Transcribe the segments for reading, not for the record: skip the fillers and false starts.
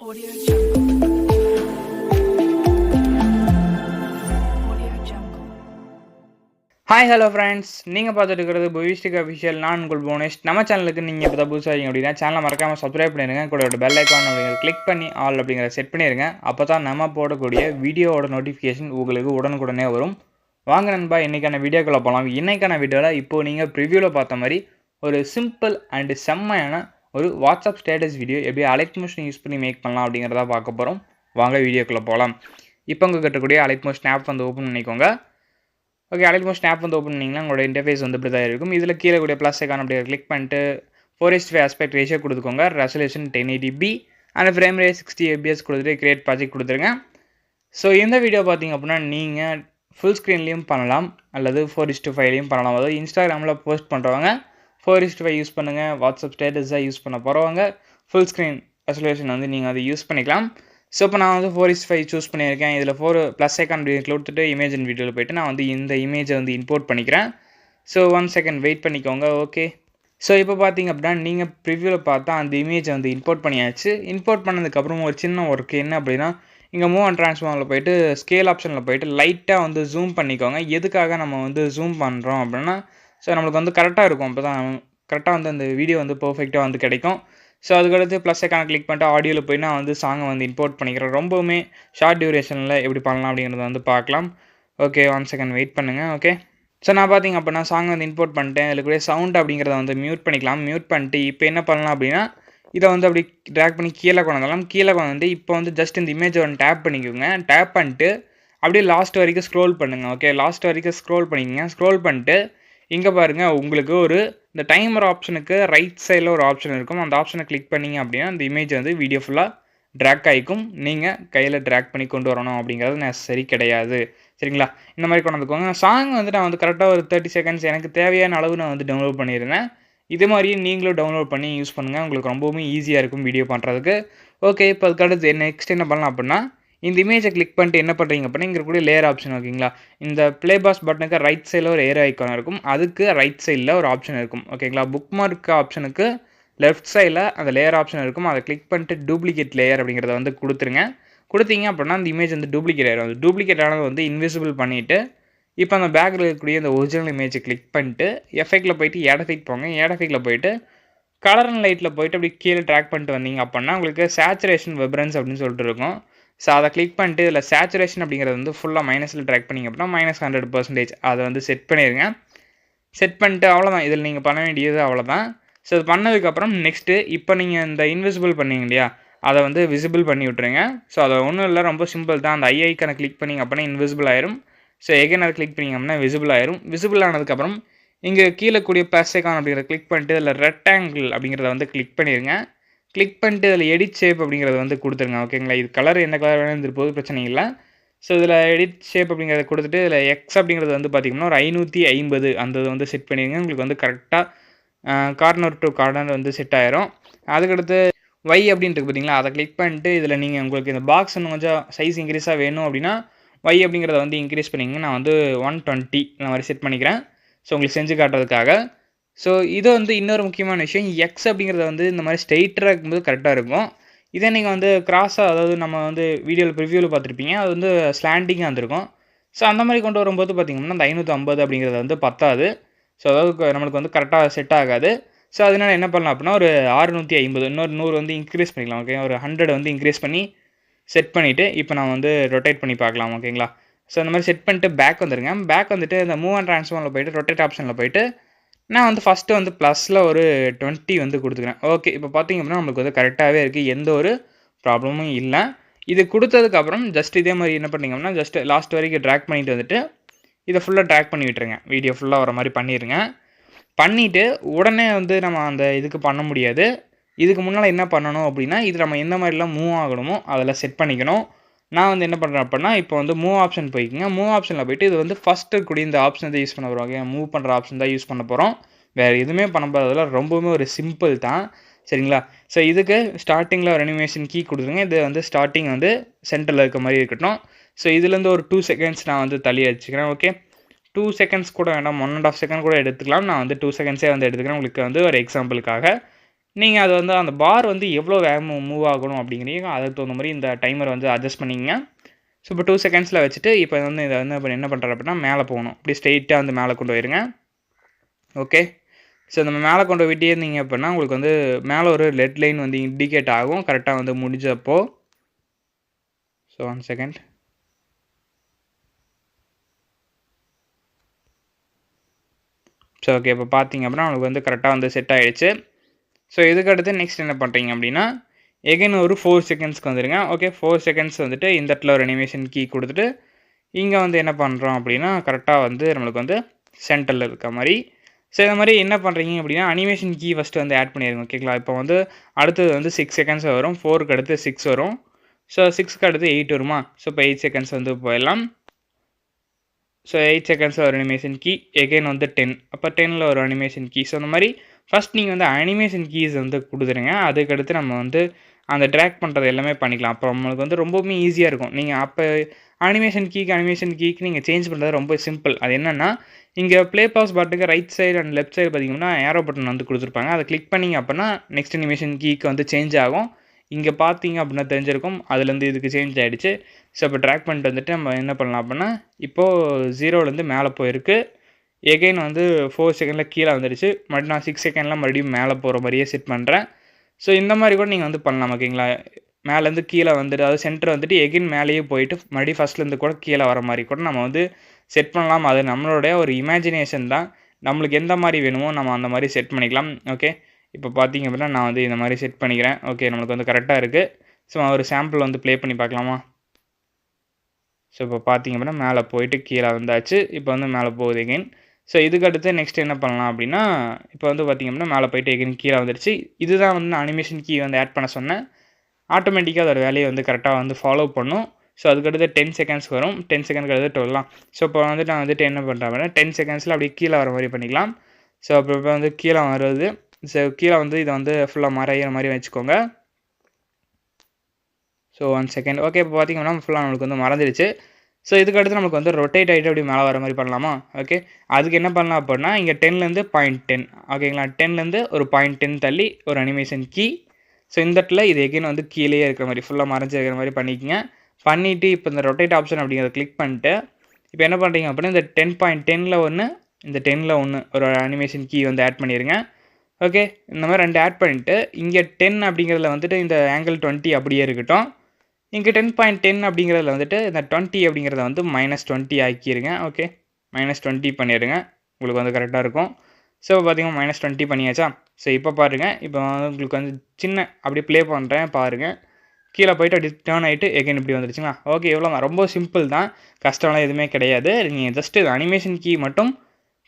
Audio Jungle. Audio Jungle. Hi hello friends, நீங்கள் பார்த்துட்டு இருக்கிறது புவிஸ்டிக் அஃபிஷியல். நான் உங்கள் புவனேஷ். நம்ம சேனலுக்கு நீங்கள் இப்போ தான் புதுசாக அப்படின்னா சேனலை மறக்காமல் சப்ஸ்கிரைப் பண்ணிடுங்க. கூட ஒரு பெல் ஐக்கான் அப்படிங்கிறத கிளிக் பண்ணி ஆல் அப்படிங்கிறத செட் பண்ணிடுங்க. அப்போ தான் நம்ம போடக்கூடிய வீடியோவோட நோட்டிஃபிகேஷன் உங்களுக்கு உடனுக்குடனே வரும். வாங்க நண்பா, இன்றைக்கான வீடியோக்குள்ளே போகலாம். இன்றைக்கான வீடியோவில் இப்போது நீங்கள் ப்ரிவியூவில் பார்த்த மாதிரி ஒரு சிம்பிள் அண்டு செம்மையான ஒரு வாட்ஸ்அப் ஸ்டேட்டஸ் வீடியோ எப்படி அலைட் மோஷன் யூஸ் பண்ணி மேக் பண்ணலாம் அப்படிங்கிறத பார்க்க போகிறோம். வாங்க வீடியோக்குள்ளே போகலாம். இப்போ உங்கள் கிட்டக்கூடிய அலைட் மோஷன் ஆப் வந்து ஓப்பன் பண்ணிக்கோங்க. ஓகே, அலைட் மோஷன் ஆப் வந்து ஓப்பன் பண்ணிங்கன்னா உங்களோட இன்டர்ஃபேஸ் வந்து இப்படி தான் இருக்கும். இதில் கீழே கூடிய ப்ளஸ் ஐக்கான் அப்படியே கிளிக் பண்ணிட்டு 4:5 ஆஸ்பெக்ட் ரேஷியோ கொடுத்துக்கோங்க. Resolution 1080p and frame rate 60 fps கொடுத்துட்டு கிரியேட் ப்ராஜெக்ட் கொடுத்துருங்க. ஸோ இந்த வீடியோ பார்த்தீங்க அப்படின்னா நீங்கள் ஃபுல் ஸ்க்ரீன்லேயும் பண்ணலாம் அல்லது 4:5லையும் பண்ணலாம். அதாவது இன்ஸ்டாகிராமில் போஸ்ட் பண்ணுறவங்க 4:5 யூஸ் பண்ணுங்கள். வாட்ஸ்அப் ஸ்டேட்டஸாக யூஸ் பண்ண போகிறவங்க ஃபுல் ஸ்க்ரீன் ரெசல்யூஷன் வந்து நீங்கள் அதை யூஸ் பண்ணிக்கலாம். ஸோ இப்போ நான் வந்து 4:5 சூஸ் பண்ணியிருக்கேன். இதில் 4 ப்ளஸ் ஐக்கான் கொடுத்துட்டு இமேஜ் அண்ட் வீடியோவில் போய்ட்டு நான் வந்து இந்த இமேஜை வந்து இம்போர்ட் பண்ணிக்கிறேன். ஸோ 1 செகண்ட் வெயிட் பண்ணிக்கோங்க. ஓகே, ஸோ இப்போ பார்த்தீங்க அப்படின்னா நீங்கள் ப்ரிவியூவில் பார்த்தா அந்த இமேஜை வந்து இம்போர்ட் பண்ணியாச்சு. இம்போர்ட் பண்ணதுக்கப்புறம் ஒரு சின்ன ஒர்க் என்ன அப்படின்னா, இங்கே மூவ் அண்ட் ட்ரான்ஸ்ஃபார்மில் போய்ட்டு ஸ்கேல் ஆப்ஷனில் போய்ட்டு லைட்டாக வந்து ஜூம் பண்ணிக்கோங்க. எதுக்காக நம்ம வந்து ஜூம் பண்ணுறோம் அப்படின்னா, ஸோ நம்மளுக்கு வந்து கரெக்டாக இருக்கும். அப்போ தான் கரெக்டாக வந்து அந்த வீடியோ வந்து பர்ஃபெக்டாக வந்து கிடைக்கும். ஸோ அதுக்கடுத்து ப்ளஸ் ஐக்கான கிளிக் பண்ணிட்டு ஆடியோவில் போய் நான் வந்து சாங்கை வந்து இம்போர்ட் பண்ணிக்கிறேன். ரொம்பவுமே ஷார்ட் டியூரேஷனில் எப்படி பண்ணலாம் அப்படிங்கிறத வந்து பார்க்கலாம். ஓகே, 1 செகண்ட் வெயிட் பண்ணுங்கள். ஓகே, ஸோ நான் பார்த்தீங்க அப்படின்னா சாங் வந்து இம்போர்ட் பண்ணிட்டேன். இதில் கூட சவுண்ட் அப்படிங்கிறத வந்து மியூட் பண்ணிக்கலாம். மியூட் பண்ணிட்டு இப்போ என்ன பண்ணலாம் அப்படின்னா, இதை வந்து அப்படி ட்ராக் பண்ணி கீழே கொண்டு வரலாம். கீழே கொண்டு வந்து இப்போ வந்து ஜஸ்ட் இந்த இமேஜை வந்து டேப் பண்ணிக்கோங்க. டேப் பண்ணிட்டு அப்படியே லாஸ்ட் வரைக்கும் ஸ்க்ரோல் பண்ணுங்கள். ஓகே, லாஸ்ட் வரைக்கும் ஸ்க்ரோல் பண்ணிக்கோங்க. ஸ்க்ரோல் பண்ணிட்டு இங்கே பாருங்கள், உங்களுக்கு ஒரு இந்த டைமர் ஆப்ஷனுக்கு ரைட் சைடில் ஒரு ஆப்ஷன் இருக்கும். அந்த ஆப்ஷனை கிளிக் பண்ணிங்க அப்படின்னா அந்த இமேஜ் வந்து வீடியோ ஃபுல்லாக ட்ராக் ஆகிக்கும். நீங்கள் கையில் ட்ராக் பண்ணி கொண்டு வரணும் அப்படிங்கிறது நெசசரி கிடையாது. சரிங்களா? இந்த மாதிரி கொண்டு வந்துக்கோங்க. சாங் வந்து நான் வந்து கரெக்டாக ஒரு 30 செகண்ட்ஸ் எனக்கு தேவையான அளவு நான் வந்து டவுன்லோட் பண்ணியிருந்தேன். இது மாதிரியே நீங்களும் டவுன்லோட் பண்ணி யூஸ் பண்ணுங்கள். உங்களுக்கு ரொம்பவுமே ஈஸியாக இருக்கும் வீடியோ பண்ணுறதுக்கு. ஓகே, இப்போ அதுக்கடுத்து நெக்ஸ்ட் என்ன பண்ணலாம் அப்படின்னா, இந்த இமேஜை கிளிக் பண்ணிட்டு என்ன பண்ணுறீங்க அப்படின்னா, இங்கே கூட லேயர் ஆப்ஷன் ஓகேங்களா. இந்த ப்ளே பாஸ் பட்டனுக்கு ரைட் சைடில் ஒரு ஏர் ஐக்கான் இருக்கும். அதுக்கு ரைட் சைடில் ஒரு ஆப்ஷன் இருக்கும். ஓகேங்களா, புக் மார்க் ஆப்ஷனுக்கு லெஃப்ட் சைடில் அந்த லேயர் ஆப்ஷன் இருக்கும். அதை கிளிக் பண்ணிட்டு டூப்ளிகேட் லேயர் அப்படிங்கிறத வந்து கொடுத்துருங்க. கொடுத்தீங்க அப்படின்னா அந்த இமேஜ் வந்து டூப்ளிகேட் ஆகிடும். அது டூப்ளிகேட் ஆனது வந்து இன்விசிபிள் பண்ணிவிட்டு இப்போ அந்த பேக்கில் இருக்கக்கூடிய இந்த ஒரிஜினல் இமேஜை கிளிக் பண்ணிட்டு எஃபெக்டில் போய்ட்டு ஆட் எஃபெக்ட் போங்க. ஆட் எஃபெக்டில் போய்ட்டு கலர் அண்ட் லைட்டில் போய்ட்டு அப்படி கீழே ட்ராக் பண்ணிட்டு வந்தீங்க அப்படின்னா உங்களுக்கு சேச்சுரேஷன் விப்ரன்ஸ் அப்படின்னு சொல்லிட்டு இருக்கும். ஸோ அதை கிளிக் பண்ணிட்டு இதில் சேச்சுரேஷன் அப்படிங்கிறது வந்து ஃபுல்லாக மைனஸில் ட்ராக் பண்ணிங்க அப்படின்னா -100% அதை வந்து செட் பண்ணிடுங்க. செட் பண்ணிட்டு அவ்வளோதான். இதில் நீங்கள் பண்ண வேண்டியது அவ்வளோதான். ஸோ இது பண்ணதுக்கப்புறம் நெக்ஸ்ட்டு இப்போ நீங்கள் இந்த இன்விசிபிள் பண்ணீங்க இல்லையா, அதை வந்து விசிபிள் பண்ணி விட்ருங்க. ஸோ அதை ஒன்றும் இல்லை, ரொம்ப சிம்பிள் தான். அந்த ஐக்கானை கிளிக் பண்ணிங்க அப்படின்னா இன்விசிபிள் ஆயிரும். ஸோ எகைன் அதை கிளிக் பண்ணிங்க அப்படின்னா விசிபிள் ஆயிரும். விசிபிள் ஆனதுக்கப்புறம் இங்கே கீழே கூடிய ப்ளஸ் ஐக்கான் அப்படிங்கிறத கிளிக் பண்ணிட்டு இதில் ரெக்டாங்கிள் அப்படிங்கிறத வந்து கிளிக் பண்ணிடுங்க. கிளிக் பண்ணிட்டு இதில் எடிட் ஷேப் அப்படிங்கிறத வந்து கொடுத்துருங்க. ஓகேங்களா, இது கலர் என்ன கலர் வேணும் இருந்துட்டு போது பிரச்சனை இல்லை. ஸோ இதில் எடிட் ஷேப் அப்படிங்கிறத கொடுத்துட்டு இதில் எக்ஸ் அப்படிங்கிறது வந்து பார்த்திங்கன்னா ஒரு 550 அந்த வந்து செட் பண்ணிடுங்க. உங்களுக்கு வந்து கரெக்டாக கார்னர் டு கார்னர் வந்து செட் ஆயிரும். அதுக்கடுத்து ஒய் அப்படின்ட்டு பார்த்தீங்களா, அதை கிளிக் பண்ணிட்டு இதில் நீங்கள் உங்களுக்கு இந்த பாக்ஸ் இன்னும் கொஞ்சம் சைஸ் இன்க்ரீஸாக வேணும் அப்படின்னா ஒய் அப்படிங்கிறத வந்து இன்க்ரீஸ் பண்ணிங்க. நான் வந்து 120 இந்த மாதிரி செட் பண்ணிக்கிறேன். ஸோ உங்களுக்கு செஞ்சு காட்டுறதுக்காக. ஸோ இது வந்து இன்னொரு முக்கியமான விஷயம், எக்ஸ் அப்படிங்கிறத வந்து இந்த மாதிரி ஸ்ட்ரெயிட்டாக இருக்கும்போது கரெக்டாக இருக்கும். இதே நீங்கள் வந்து கிராஸாக, அதாவது நம்ம வந்து வீடியோவில் ப்ரிவியூவில் பார்த்துருப்பீங்க, அது வந்து ஸ்லாண்டிங்காக இருந்திருக்கும். ஸோ அந்த மாதிரி கொண்டு வரும்போது பார்த்திங்கன்னா அந்த 550 அப்படிங்கிறது வந்து பத்தாது. ஸோ அதாவது நம்மளுக்கு வந்து கரெக்டாக செட் ஆகாது. ஸோ அதனால் என்ன பண்ணலாம் அப்படின்னா ஒரு 650 இன்னொரு 100 வந்து இன்க்ரீஸ் பண்ணிக்கலாம். ஓகே, ஒரு 100 வந்து இன்க்ரீஸ் பண்ணி செட் பண்ணிவிட்டு இப்போ நான் வந்து ரொட்டேட் பண்ணி பார்க்கலாம். ஓகேங்களா, ஸோ இந்த மாதிரி செட் பண்ணிட்டு பேக் வந்துடுங்க. பேக் வந்துட்டு இந்த மூவ் அண்ட் ட்ரான்ஸ்ஃபார்மில் போய்ட்டு ரொட்டேட் ஆப்ஷனில் போய்ட்டு நான் வந்து ஃபஸ்ட்டு வந்து ப்ளஸில் ஒரு 20 வந்து கொடுத்துக்கிறேன். ஓகே, இப்போ பார்த்திங்க அப்படின்னா நம்மளுக்கு வந்து கரெக்டாகவே இருக்குது, எந்த ஒரு ப்ராப்ளமும் இல்லை. இது கொடுத்ததுக்கப்புறம் ஜஸ்ட் இதே மாதிரி என்ன பண்ணிங்க அப்படின்னா ஜஸ்ட் லாஸ்ட் வரைக்கும் ட்ராக் பண்ணிட்டு வந்துட்டு இதை ஃபுல்லாக ட்ராக் பண்ணி விட்டுருங்க. வீடியோ ஃபுல்லாக வர மாதிரி பண்ணிடுங்க. பண்ணிவிட்டு உடனே வந்து நம்ம அந்த இதுக்கு பண்ண முடியாது. இதுக்கு முன்னால் என்ன பண்ணணும் அப்படின்னா, இது நம்ம எந்த மாதிரிலாம் மூவ் ஆகணுமோ அதில் செட் பண்ணிக்கணும். நான் வந்து என்ன பண்ணுறேன் அப்படின்னா, இப்போ வந்து மூவ் ஆப்ஷன் போய்க்குங்க. மூவ் ஆப்ஷனில் போய்ட்டு இது வந்து ஃபஸ்ட்டு இருக்கக்கூடிய இந்த ஆப்ஷன் தான் யூஸ் பண்ண போகிறோம். ஓகே, மூவ் பண்ணுற ஆப்ஷன் தான் யூஸ் பண்ண போகிறோம். வேறு எதுவுமே பண்ண போகிறதில்ல, ரொம்பவுமே ஒரு சிம்பிள் தான். சரிங்களா? ஸோ இதுக்கு ஸ்டார்டிங்கில் ஒரு அனிமேஷன் கீ கொடுத்துருங்க. இது வந்து ஸ்டார்டிங் வந்து சென்டரில் இருக்க மாதிரி இருக்கட்டும். ஸோ இதுலேருந்து ஒரு 2 செகண்ட்ஸ் நான் வந்து தள்ளி வச்சுக்கிறேன். ஓகே, 2 செகண்ட்ஸ் கூட வேண்டாம், 1.5 செகண்ட் கூட எடுத்துக்கலாம். நான் வந்து 2 செகண்ட்ஸே வந்து எடுத்துக்கிறேன் உங்களுக்கு வந்து ஒரு எக்ஸாம்பிளுக்காக. நீங்கள் அது வந்து அந்த பார் வந்து எவ்வளோ வேகமாக மூவ் ஆகணும் அப்படிங்கிறீங்க அதுக்கு தகுந்த மாதிரி இந்த டைமர் வந்து அட்ஜஸ்ட் பண்ணிக்கங்க. ஸோ இப்போ 2 செகண்ட்ஸில் வச்சுட்டு இப்போ வந்து இதை வந்து என்ன பண்ணுறேன் அப்படின்னா மேலே போகணும். இப்படி ஸ்ட்ரெயிட்டாக வந்து மேலே கொண்டு போயிருங்க. ஓகே. ஸோ நம்ம மேலே கொண்டு போயிட்டே இருந்தீங்க அப்படின்னா உங்களுக்கு வந்து மேலே ஒரு ரெட் லைன் வந்து இண்டிகேட் ஆகும் கரெக்டாக வந்து முடிஞ்சப்போ. So 1 second. ஸோ ஓகே, இப்போ பார்த்தீங்க அப்படின்னா உங்களுக்கு வந்து கரெக்டாக வந்து செட் ஆகிடுச்சு. ஸோ இதுக்கடுத்து நெக்ஸ்ட் என்ன பண்ணுறீங்க அப்படின்னா எகைன் ஒரு 4 செகண்ட்ஸ்க்கு வந்துடுங்க. ஓகே, 4 செகண்ட்ஸ் வந்துட்டு இந்த இடத்துல ஒரு அனிமேஷன் கீ கொடுத்துட்டு இங்கே வந்து என்ன பண்ணுறோம் அப்படின்னா கரெக்டாக வந்து நம்மளுக்கு வந்து சென்டரில் இருக்க மாதிரி. ஸோ இந்த மாதிரி என்ன பண்ணுறீங்க அப்படின்னா அனிமேஷன் கீ ஃபஸ்ட்டு வந்து ஆட் பண்ணிடுங்க. ஓகேங்களா, இப்போ வந்து அடுத்தது வந்து 6 செகண்ட்ஸ் வரும், 4க்கு அடுத்து 6 வரும், ஸோ 6க்கு அடுத்து 8 வருமா. ஸோ இப்போ 8 செகண்ட்ஸ் வந்து போயிடலாம். ஸோ 8 செகண்ட்ஸில் ஒரு அனிமேஷன் கீ, எகைன் வந்து 10, அப்போ 10ல் ஒரு அனிமேஷன் கீ. ஸோ இந்த மாதிரி ஃபஸ்ட் நீங்கள் வந்து அனிமேஷன் கீஸ் வந்து கொடுத்துருங்க. அதுக்கடுத்து நம்ம வந்து அந்த ட்ராக் பண்ணுறது எல்லாமே பண்ணிக்கலாம். அப்போ நம்மளுக்கு வந்து ரொம்பவுமே ஈஸியாக இருக்கும். நீங்கள் அப்போ அனிமேஷன் கீக்கு நீங்கள் சேஞ்ச் பண்ணுறது ரொம்ப சிம்பிள். அது என்னென்னா இங்கே ப்ளே பாஸ் பட்டனுக்கு right side and left side பார்த்தீங்கன்னா ஏரோ பட்டன் வந்து கொடுத்துருப்பாங்க. அதை கிளிக் பண்ணிங்க அப்படின்னா நெக்ஸ்ட் அனிமேஷன் கீக்கு வந்து சேஞ்ச் ஆகும். இங்கே பார்த்தீங்க அப்படின்னா தெரிஞ்சிருக்கும், அதுலேருந்து இதுக்கு சேஞ்ச் ஆகிடுச்சு. ஸோ இப்போ ட்ராக் பண்ணிட்டு வந்துட்டு நம்ம என்ன பண்ணலாம் அப்படின்னா இப்போது 0லேருந்து மேலே போயிருக்கு. எகைன் வந்து 4 செகண்டில் கீழே வந்துடுச்சு. மறுபடியும் நான் 6 செகண்டில் மறுபடியும் மேலே போகிற மாதிரியே செட் பண்ணுறேன். ஸோ இந்த மாதிரி கூட நீங்கள் வந்து பண்ணலாம். ஓகேங்களா, மேலேருந்து கீழே வந்துட்டு அதாவது சென்டர் வந்துட்டு எகைன் மேலேயே போயிட்டு மறுபடியும் ஃபஸ்ட்லேருந்து கூட கீழே வர மாதிரி கூட நம்ம வந்து செட் பண்ணலாம். அது நம்மளுடைய ஒரு இமேஜினேஷன் தான். நம்மளுக்கு எந்த மாதிரி வேணுமோ நம்ம அந்த மாதிரி செட் பண்ணிக்கலாம். ஓகே, இப்போ பார்த்தீங்க அப்படின்னா நான் வந்து இந்த மாதிரி செட் பண்ணிக்கிறேன். ஓகே, நம்மளுக்கு வந்து கரெக்டாக இருக்குது. ஸோ ஒரு சாம்பிள் வந்து ப்ளே பண்ணி பார்க்கலாமா. ஸோ இப்போ பார்த்தீங்க அப்படின்னா மேலே போயிட்டு கீழே வந்தாச்சு. இப்போ வந்து மேலே போகுது எகைன். ஸோ இதுக்கு அடுத்து நெக்ஸ்ட் என்ன பண்ணலாம் அப்படின்னா இப்போ வந்து பார்த்திங்க அப்படின்னா மேலே போயிட்டு எகைன் கீழே வந்துடுச்சு. இதுதான் வந்து நான் அனிமேஷன் கீ வந்து ஆட் பண்ண சொன்னேன். ஆட்டோமேட்டிக்காக அதோட வேலையை வந்து கரெக்டாக வந்து ஃபாலோ பண்ணும். ஸோ அதுக்கடுத்து 10 செகண்ட்ஸ் வரும், 10 செகண்ட்க்கு அடுத்து 12. ஸோ இப்போ வந்துட்டு நான் வந்துட்டு என்ன பண்ணுறேன் அப்படின்னா 10 செகண்ட்ஸில் அப்படியே கீழே வர மாதிரி பண்ணிக்கலாம். ஸோ அப்போ இப்போ வந்து கீழே வருது. ஸோ கீழே வந்து இதை வந்து ஃபுல்லாக மறையிற மாதிரி வச்சுக்கோங்க. So 1 second. ஓகே, இப்போ பார்த்திங்கன்னா ஃபுல்லாக நம்மளுக்கு வந்து மறந்துடுச்சு. ஸோ இதுக்கடுத்து நமக்கு வந்து ரொட்டேட் ஆகிட்டு அப்படி மேலே வர மாதிரி பண்ணலாமா. ஓகே, அதுக்கு என்ன பண்ணலாம் அப்படின்னா இங்கே 10லேருந்து 0.10. ஓகேங்களா, 10லேருந்து ஒரு 0.10 தள்ளி ஒரு அனிமேஷன் கீ. ஸோ இந்த இடத்துல இது எகைன் வந்து கீழேயே இருக்கிற மாதிரி ஃபுல்லாக மறைஞ்சி இருக்கிற மாதிரி பண்ணிக்கங்க. பண்ணிவிட்டு இப்போ இந்த ரொட்டேட் ஆப்ஷன் அப்படிங்கிறத கிளிக் பண்ணிட்டு இப்போ என்ன பண்ணுறீங்க அப்படின்னா இந்த 10.10ல் ஒன்று, இந்த 10ல் ஒன்று ஒரு அனிமேஷன் கீ வந்து ஆட் பண்ணிடுங்க. ஓகே, இந்த மாதிரி 2 ஆட் பண்ணிவிட்டு இங்கே 10 அப்படிங்கிறதுல வந்துட்டு இந்த ஆங்கிள் 20 அப்படியே இருக்கட்டும். இங்கே 10.10 அப்படிங்கிறதுல வந்துட்டு இந்த 20 அப்படிங்கிறத வந்து -20 ஆக்கிடுங்க. ஓகே, -20 பண்ணிடுங்க, உங்களுக்கு வந்து கரெக்டாக இருக்கும். ஸோ பார்த்தீங்கன்னா -20 பண்ணியாச்சா. ஸோ இப்போ பாருங்கள், இப்போ வந்து உங்களுக்கு வந்து சின்ன அப்படியே ப்ளே பண்ணுறேன் பாருங்கள். கீழே போய்ட்டு அப்படி டேர்ன் ஆகிட்டு எகைன் இப்படி வந்துருச்சுங்களா. ஓகே, இவ்வளோ தான், ரொம்ப சிம்பிள் தான், கஷ்டம்லாம் எதுவுமே கிடையாது. நீங்கள் ஜஸ்ட்டு அனிமேஷன் கீ மட்டும்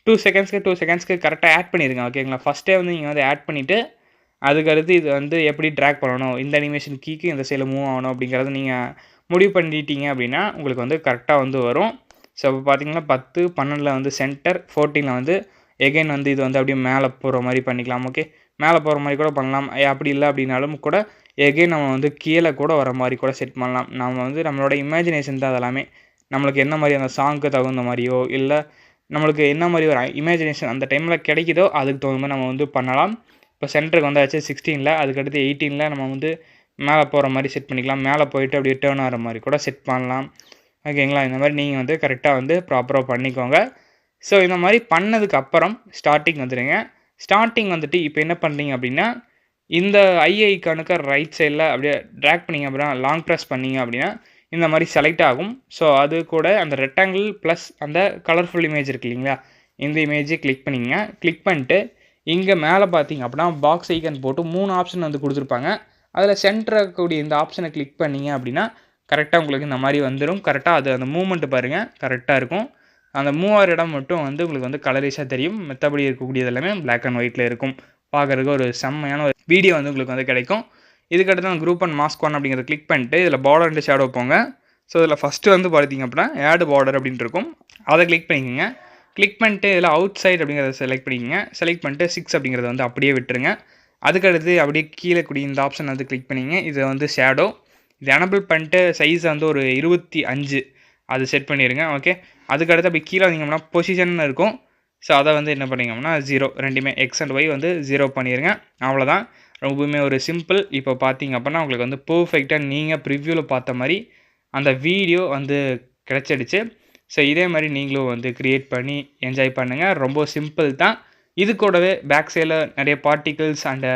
2 செகண்ட்ஸ்க்கு கரெக்டாக ஆட் பண்ணிடுங்க. ஓகேங்களா, ஃபஸ்ட்டே வந்து நீங்கள் வந்து ஆட் பண்ணிவிட்டு அதுக்கடுத்து இது வந்து எப்படி ட்ராக் பண்ணணும், இந்த அனிமேஷன் கீக்கு இந்த சைடில் மூவ் ஆகணும் அப்படிங்கிறத நீங்கள் முடிவு பண்ணிட்டீங்க அப்படின்னா உங்களுக்கு வந்து கரெக்டாக வந்து வரும். ஸோ இப்போ பார்த்தீங்கன்னா 10, 12ல் வந்து சென்டர், 14ல் வந்து எகைன் வந்து இது வந்து அப்படியே மேலே போகிற மாதிரி பண்ணிக்கலாம். ஓகே, மேலே போகிற மாதிரி கூட பண்ணலாம். அப்படி இல்லை அப்படின்னாலும் கூட எகைன் நம்ம வந்து கீழே கூட வர மாதிரி கூட செட் பண்ணலாம். நம்ம வந்து நம்மளோட இமேஜினேஷன் தான் அதெல்லாமே. நம்மளுக்கு என்ன மாதிரி அந்த சாங்க்கு தகுந்த மாதிரியோ இல்லை நம்மளுக்கு என்ன மாதிரி ஒரு இமேஜினேஷன் அந்த டைமில் கிடைக்குதோ அதுக்கு தகுந்த மாதிரி நம்ம வந்து பண்ணலாம். இப்போ சென்டருக்கு வந்தாச்சு 16ல், அதுக்கடுத்து 18ல் நம்ம வந்து மேலே போகிற மாதிரி செட் பண்ணிக்கலாம். மேலே போயிட்டு அப்படியே டேர்ன் ஆகிற மாதிரி கூட செட் பண்ணலாம். ஓகேங்களா, இந்த மாதிரி நீங்கள் வந்து கரெக்டாக வந்து ப்ராப்பராக பண்ணிக்கோங்க. ஸோ இந்த மாதிரி பண்ணதுக்கு அப்புறம் ஸ்டார்டிங் வந்துடுங்க. ஸ்டார்டிங் வந்துட்டு இப்போ என்ன பண்ணுறீங்க அப்படின்னா இந்த ஐக்கானுக்கு ரைட் சைடில் அப்படியே ட்ராக் பண்ணிங்க அப்படின்னா லாங் ப்ரெஸ் பண்ணிங்க அப்படின்னா இந்த மாதிரி செலக்ட் ஆகும். ஸோ அது கூட அந்த ரெக்டாங்கிள் ப்ளஸ் அந்த கலர்ஃபுல் இமேஜ் இருக்குது இல்லைங்களா, இந்த இமேஜை கிளிக் பண்ணிங்க. கிளிக் பண்ணிட்டு இங்கே மேலே பார்த்தீங்க அப்படின்னா பாக்ஸ் ஐக்கன் போட்டு 3 ஆப்ஷன் வந்து கொடுத்துருப்பாங்க. அதில் சென்டர் இருக்கக்கூடிய இந்த ஆப்ஷனை கிளிக் பண்ணிங்க அப்படின்னா கரெக்டாக உங்களுக்கு இந்த மாதிரி வந்துடும். கரெக்டாக அது அந்த மூவ்மெண்ட்டு பாருங்கள் கரெக்டாக இருக்கும். அந்த மூவார் இடம் மட்டும் வந்து உங்களுக்கு வந்து கலரிஷாக தெரியும். மற்றபடி இருக்கக்கூடியது எல்லாமே பிளாக் அண்ட் ஒயிட்டில் இருக்கும். பார்க்குறதுக்கு ஒரு செம்மையான ஒரு வீடியோ வந்து உங்களுக்கு வந்து கிடைக்கும். இதுக்கடுத்து அந்த குரூப் அண்ட் மாஸ்க் 1 அப்படிங்கிறத கிளிக் பண்ணிட்டு இதில் பார்டர் அண்ட் ஷேடோ போங்க. ஸோ இதில் ஃபஸ்ட்டு வந்து பார்த்தீங்க அப்படின்னா ஆட் பார்டர் அப்படின்ட்டு இருக்கும், அதை கிளிக் பண்ணிக்கோங்க. கிளிக் பண்ணிட்டு இதில் அவுட் சைட் அப்படிங்கிறத செலக்ட் பண்ணிக்கோங்க. செலக்ட் பண்ணிட்டு 6 அப்படிங்கிறத வந்து அப்படியே விட்டுருங்க. அதுக்கடுத்து அப்படியே கீழே கூடிய இந்த ஆப்ஷன் வந்து கிளிக் பண்ணிங்க. இது வந்து ஷேடோ, இது எனபிள் பண்ணிட்டு சைஸை வந்து ஒரு 25 அது செட் பண்ணிடுங்க. ஓகே, அதுக்கடுத்து அப்படி கீழே வந்தீங்கன்னா பொசிஷன் இருக்கும். ஸோ அதை வந்து என்ன பண்ணிங்கன்னா 0 ரெண்டுமே எக்ஸ் அண்ட் ஒய் வந்து 0 பண்ணிடுங்க. அவ்வளோதான். ரொம்பவுமே ஒரு சிம்பிள். இப்போ பார்த்தீங்க அப்படின்னா உங்களுக்கு வந்து பெர்ஃபெக்ட்டாக நீங்கள் ப்ரிவ்யூவில் பார்த்த மாதிரி அந்த வீடியோ வந்து கிடச்சிடுச்சு. ஸோ இதே மாதிரி நீங்களும் வந்து க்ரியேட் பண்ணி என்ஜாய் பண்ணுங்கள். ரொம்ப சிம்பிள் தான். இது கூடவே பேக் சைடில் நிறைய பார்ட்டிகிள்ஸ் அண்டு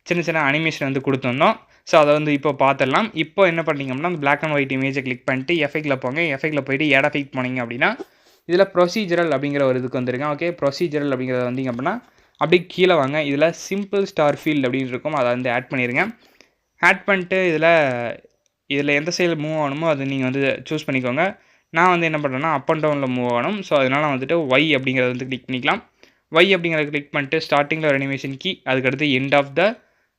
சின்ன சின்ன அனிமேஷன் வந்து கொடுத்துருந்தோம். ஸோ அதை வந்து இப்போ பார்த்துடலாம். இப்போ என்ன பண்ணிங்க அப்படின்னா அந்த பிளாக் அண்ட் ஒயிட் இமேஜை கிளிக் பண்ணிட்டு எஃபெக்ட்டில் போங்க. எஃபெக்ட்டில் போயிட்டு ஆட் எஃபெக்ட் போனீங்க அப்படின்னா இதில் ப்ரொசீஜரல் அப்படிங்கிற ஒரு இதுக்கு வந்துருங்க. ஓகே, ப்ரொசீஜரல் அப்படிங்கிறத வந்தீங்க அப்படின்னா அப்படியே கீழே வாங்க. இதில் சிம்பிள் ஸ்டார் ஃபீல்ட் அப்படின்னு இருக்கும், அதை வந்து ஆட் பண்ணிடுங்க. ஆட் பண்ணிட்டு இதில் எந்த சைடில் மூவ் ஆகணுமோ அது நீங்கள் வந்து சூஸ் பண்ணிக்கோங்க. நான் வந்து என்ன பண்ணுறேன்னா அப் அண்ட் டவுனில் மூவ் ஆகணும். ஸோ அதனால் வந்துட்டு ஒய் அப்படிங்கிறத வந்து கிளிக் பண்ணிக்கலாம். ஒய் அப்படிங்கிறத கிளிக் பண்ணிட்டு ஸ்டார்டிங்கில் ஒரு அனிமேஷன் கீ, அதுக்கடுத்து எண்ட் ஆஃப் த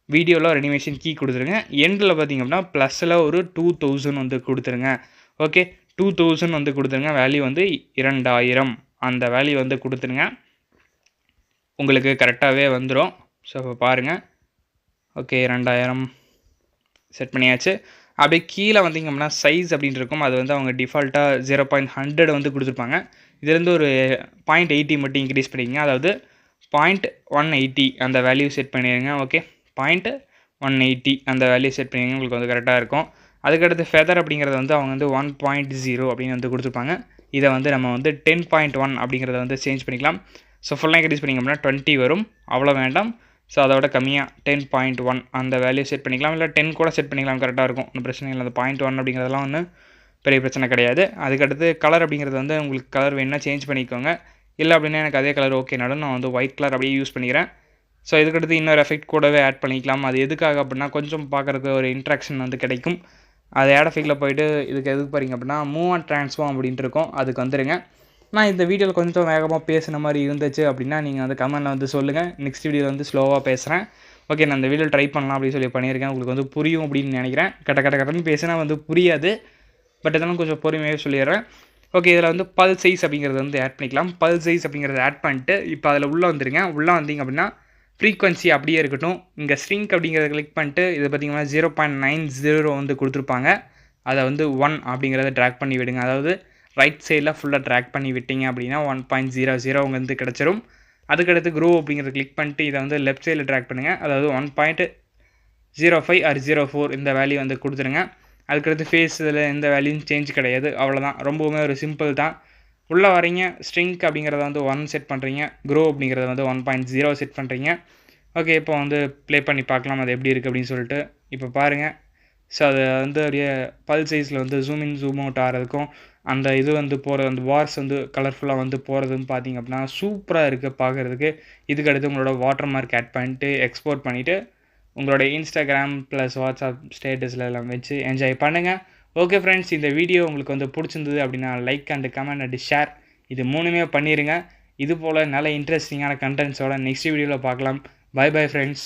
வீடியோவில் ஒரு அனிமேஷன் கீ கொடுத்துருங்க. எண்டில் பார்த்திங்க அப்படின்னா ப்ளஸில் ஒரு 2000 வந்து கொடுத்துருங்க. ஓகே, 2000 வந்து கொடுத்துருங்க. வேல்யூ வந்து 2000 அந்த வேல்யூ வந்து கொடுத்துருங்க. உங்களுக்கு கரெக்டாகவே வந்துடும். ஸோ இப்போ பாருங்கள். ஓகே, 2000 செட் பண்ணியாச்சு. அப்படியே கீழே வந்தீங்க அப்படின்னா சைஸ் அப்படின்னு இருக்கும். அது வந்து அவங்க டிஃபால்ட்டாக 0.100 வந்து கொடுத்துருப்பாங்க. இதுலேருந்து ஒரு 0.80 மட்டும் இன்க்ரீஸ் பண்ணிக்கங்க. அதாவது 0.180 அந்த வேல்யூ செட் பண்ணிடுங்க. ஓகே, 0.180 அந்த வேல்யூ செட் பண்ணிடுங்க. உங்களுக்கு வந்து கரெக்டாக இருக்கும். அதுக்கடுத்து ஃபெதர் அப்படிங்கிறத வந்து அவங்க வந்து 1.0 அப்படின்னு வந்து கொடுத்துருப்பாங்க. இதை வந்து நம்ம வந்து 10.1 அப்படிங்கிறத வந்து சேஞ்ச் பண்ணிக்கலாம். ஸோ ஃபுல்லாக இன்க்ரீஸ் பண்ணிங்க அப்படின்னா 20 வரும். அவ்வளோ வேண்டாம். ஸோ அதோட கம்மியாக 10.1 அந்த வேல்யூ செட் பண்ணிக்கலாம். இல்லை 10 கூட செட் பண்ணிக்கலாம், கரெக்டாக இருக்கும். ஒன்றும் பிரச்சனை இல்லை. அந்த 0.1 அப்படிங்கிறதெல்லாம் ஒன்றும் பெரிய பிரச்சனை கிடையாது. அதுக்கடுத்து கலர் அப்படிங்கிறது வந்து உங்களுக்கு கலர் வேணுன்னா சேஞ்ச் பண்ணிக்கோங்க. இல்லை அப்படின்னா எனக்கு அதே கலர் ஓகே நடும், நான் வந்து ஒயிட் கலர் அப்படியே யூஸ் பண்ணிக்கிறேன். ஸோ இதுக்கடுத்து இன்னொரு எஃபெக்ட் கூடவே ஆட் பண்ணிக்கலாம். அது எதுக்காக அப்படின்னா கொஞ்சம் பார்க்குறதுக்கு ஒரு இன்ட்ராக்ஷன் வந்து கிடைக்கும். அது ஆட் எஃபெக்ட்டில் போயிட்டு இதுக்கு எதுக்கு போகிறீங்க அப்படின்னா மூவ் அண்ட் ட்ரான்ஸ்ஃபார்ம் அப்படின்ட்டு இருக்கும், அதுக்கு வந்துடுங்க. நான் இந்த வீடியோவில் கொஞ்சம் வேகமாக பேசுன மாதிரி இருந்துச்சு அப்படின்னா நீங்கள் வந்து கமெண்ட்டில் வந்து சொல்லுங்கள். நெக்ஸ்ட் வீடியோவில் வந்து ஸ்லோவாக பேசுகிறேன். ஓகே, நான் இந்த வீடியோ ட்ரை பண்ணலாம் அப்படின்னு சொல்லி பண்ணியிருக்கேன். உங்களுக்கு வந்து புரியும் அப்படின்னு நினைக்கிறேன். கட்டன்னு பேசினா வந்து புரியாது, பட் இதெல்லாம் கொஞ்சம் பொறுமையாக சொல்லிடுறேன். ஓகே, இதில் வந்து பல் சைஸ் அப்படிங்கிறது வந்து ஆட் பண்ணிக்கலாம். பல் சைஸ் அப்படிங்கிறத ஆட் பண்ணிட்டு இப்போ அதில் உள்ளே வந்துடுங்க. உள்ளே வந்தீங்க அப்படின்னா ஃப்ரீக்வன்சி அப்படியே இருக்கட்டும். இங்கே ஸ்ட்ரிங்க் அப்படிங்கிறத கிளிக் பண்ணிட்டு இது பார்த்திங்கன்னா 0.90 வந்து கொடுத்துருப்பாங்க. அதை வந்து 1 அப்படிங்கிறத ட்ராக் பண்ணி விடுங்க. அதாவது ரைட் சைடில் ஃபுல்லாக ட்ராக் பண்ணி விட்டிங்க அப்படின்னா 1.00 வந்து கிடச்சிரும். அதுக்கடுத்து க்ரோ அப்படிங்கிறத கிளிக் பண்ணிட்டு இதை வந்து லெஃப்ட் சைடில் ட்ராக் பண்ணுங்கள். அதாவது 1.05 ஆர் 04 இந்த வேல்யூ வந்து கொடுத்துருங்க. அதுக்கடுத்து ஃபேஸ் இதில் எந்த வேல்யூவும் சேஞ்ச் கிடையாது. அவ்வளோதான், ரொம்பவுமே ஒரு சிம்பிள் தான். உள்ளே வரீங்க, ஸ்ட்ரிங்க் அப்படிங்கிறத வந்து 1 செட் பண்ணுறீங்க, க்ரோ அப்படிங்கிறத வந்து 1.0 செட் பண்ணுறீங்க. ஓகே, இப்போ வந்து ப்ளே பண்ணி பார்க்கலாம் அது எப்படி இருக்குது அப்படின்னு சொல்லிட்டு. இப்போ பாருங்கள். ஸோ அதை வந்து அப்படியே பல் சைஸில் வந்து ஜூம் இன் ஜூம் அவுட் ஆகிறதுக்கும் அந்த இது வந்து போகிறது, அந்த பார்ஸ் வந்து கலர்ஃபுல்லாக வந்து போகிறதுன்னு பார்த்திங்க அப்படின்னா சூப்பராக இருக்குது பார்க்குறதுக்கு. இதுக்கடுத்து உங்களோட வாட்டர் மார்க் ஆட் பண்ணிட்டு எக்ஸ்போர்ட் பண்ணிவிட்டு உங்களோட இன்ஸ்டாகிராம் ப்ளஸ் வாட்ஸ்அப் ஸ்டேட்டஸில் எல்லாம் வச்சு என்ஜாய் பண்ணுங்கள். ஓகே ஃப்ரெண்ட்ஸ், இந்த வீடியோ உங்களுக்கு வந்து பிடிச்சிருந்தது அப்படின்னா like and comment and share இது மூணுமே பண்ணிடுங்க. இது போல் நல்ல இன்ட்ரெஸ்டிங்கான கண்டென்ட்ஸோட நெக்ஸ்ட் வீடியோவில் பார்க்கலாம். Bye bye friends.